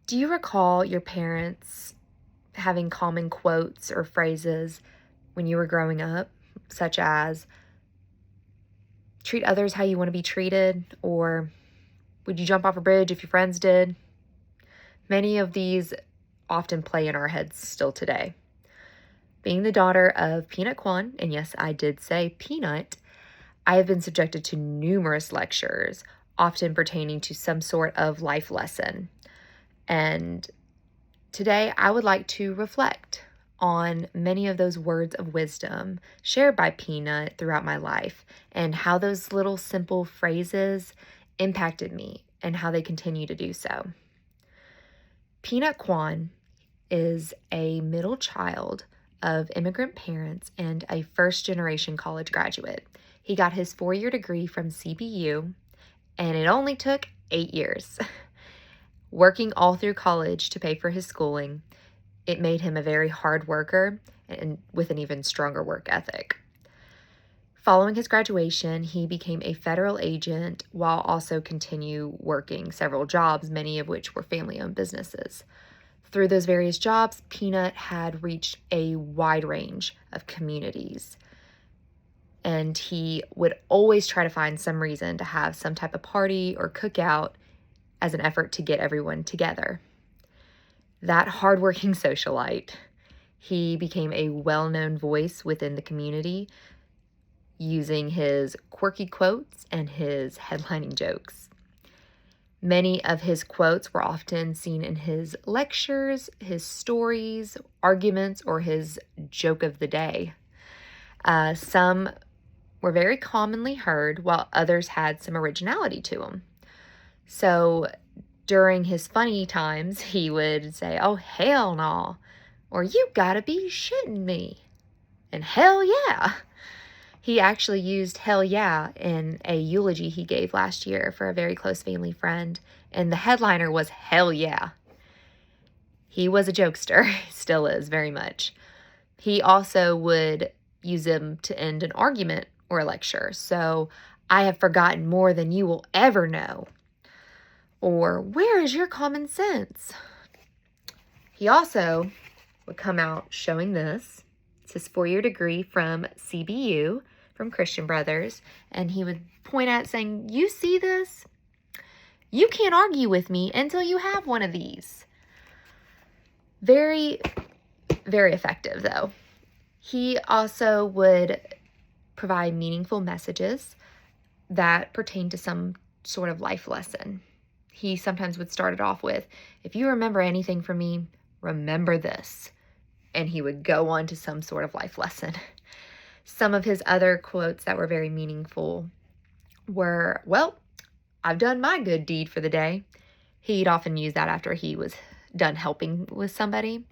Do you recall your parents having common quotes or phrases when you were growing up, such as treat others how you want to be treated, or would you jump off a bridge if your friends did? Many of these often play in our heads still today. Being the daughter of Peanut Kwan, and yes, I did say peanut, I have been subjected to numerous lectures, often pertaining to some sort of life lesson. And today I would like to reflect on many of those words of wisdom shared by Peanut throughout my life and how those little simple phrases impacted me and how they continue to do so. Peanut Kwan is a middle child of immigrant parents and a first generation college graduate. He got his 4-year degree from CBU, and it only took 8 years. Working all through college to pay for his schooling, it made him a very hard worker and with an even stronger work ethic. Following his graduation, he became a federal agent while also continue working several jobs, many of which were family-owned businesses. Through those various jobs, Peanut had reached a wide range of communities, and he would always try to find some reason to have some type of party or cookout as an effort to get everyone together. That hardworking socialite, he became a well-known voice within the community, using his quirky quotes and his headlining jokes. Many of his quotes were often seen in his lectures, his stories, arguments, or his joke of the day. Some were very commonly heard, while others had some originality to them. So during his funny times, he would say, "Oh, hell no," or "You gotta be shitting me," and "Hell yeah." He actually used "hell yeah" in a eulogy he gave last year for a very close family friend, and the headliner was "Hell yeah." He was a jokester, still is very much. He also would use them to end an argument or a lecture. So, "I have forgotten more than you will ever know," or "Where is your common sense?" He also would come out showing this. It's his 4-year degree from CBU, from Christian Brothers, and he would point at saying, "You see this? You can't argue with me until you have one of these." Very, very effective, though. He also would provide meaningful messages that pertain to some sort of life lesson. He sometimes would start it off with, "If you remember anything from me, remember this." And he would go on to some sort of life lesson. Some of his other quotes that were very meaningful were, "Well, I've done my good deed for the day." He'd often use that after he was done helping with somebody.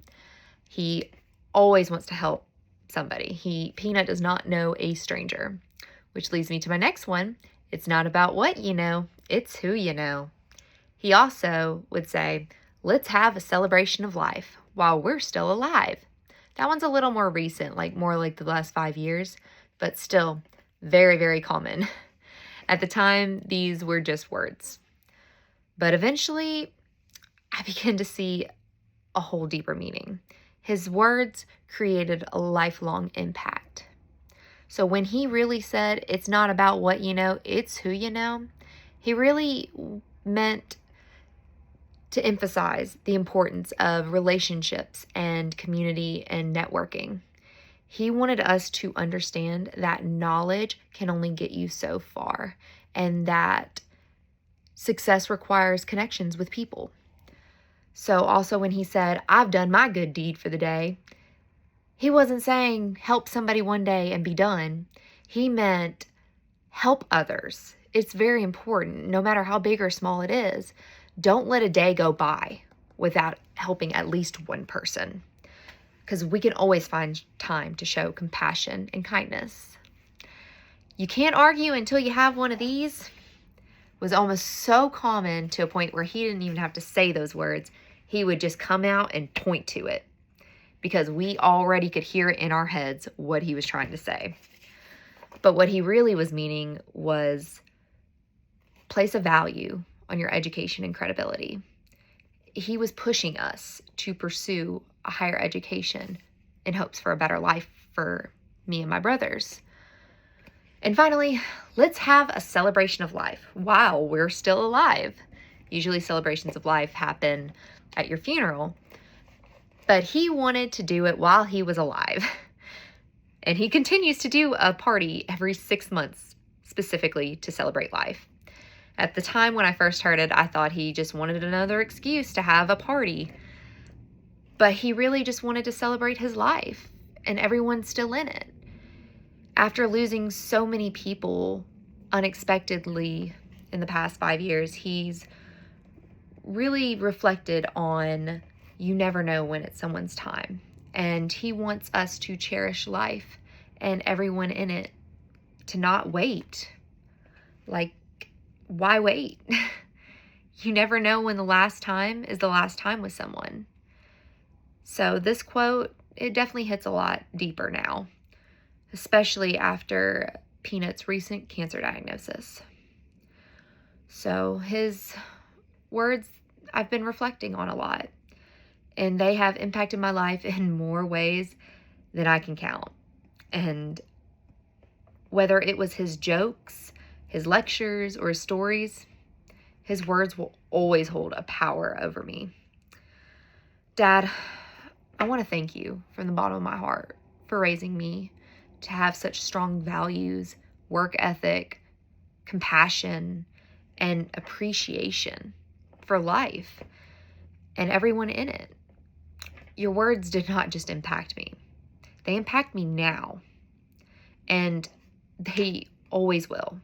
He always wants to help somebody. Peanut does not know a stranger, which leads me to my next one. It's not about what you know, it's who you know. He also would say, "Let's have a celebration of life while we're still alive." That one's a little more recent, like more like the last 5 years, but still very, very common. At the time, these were just words. But eventually, I began to see a whole deeper meaning. His words created a lifelong impact. So when he really said, "It's not about what you know, it's who you know," he really meant to emphasize the importance of relationships and community and networking. He wanted us to understand that knowledge can only get you so far, and that success requires connections with people. So also when he said, "I've done my good deed for the day," he wasn't saying help somebody one day and be done. He meant help others. It's very important, no matter how big or small it is. Don't let a day go by without helping at least one person, because we can always find time to show compassion and kindness. "You can't argue until you have one of these" was almost so common to a point where he didn't even have to say those words. He would just come out and point to it, because we already could hear it in our heads what he was trying to say. But what he really was meaning was place a value on your education and credibility. he was pushing us to pursue a higher education in hopes for a better life for me and my brothers. And finally, let's have a celebration of life while we're still alive. Usually celebrations of life happen at your funeral, but he wanted to do it while he was alive. And he continues to do a party every 6 months, specifically to celebrate life. At the time when I first heard it, I thought he just wanted another excuse to have a party. But he really just wanted to celebrate his life, and everyone's still in it. After losing so many people unexpectedly in the past 5 years, he's really reflected on you never know when it's someone's time. And he wants us to cherish life and everyone in it, to not wait. Like, why wait? You never know when the last time is the last time with someone. So this quote, it definitely hits a lot deeper now, especially after Peanut's recent cancer diagnosis. So his words I've been reflecting on a lot, and they have impacted my life in more ways than I can count. And whether it was his jokes, his lectures, or his stories, his words will always hold a power over me. Dad, I want to thank you from the bottom of my heart for raising me to have such strong values, work ethic, compassion, and appreciation for life and everyone in it. Your words did not just impact me. They impact me now, and they always will.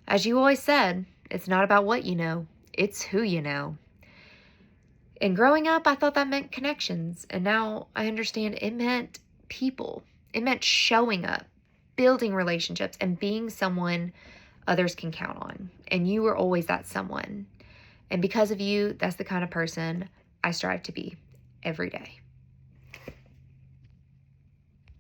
As you always said, it's not about what you know, it's who you know. And growing up, I thought that meant connections, and now I understand it meant people. It meant showing up, building relationships, and being someone others can count on. And you were always that someone. And because of you, that's the kind of person I strive to be every day.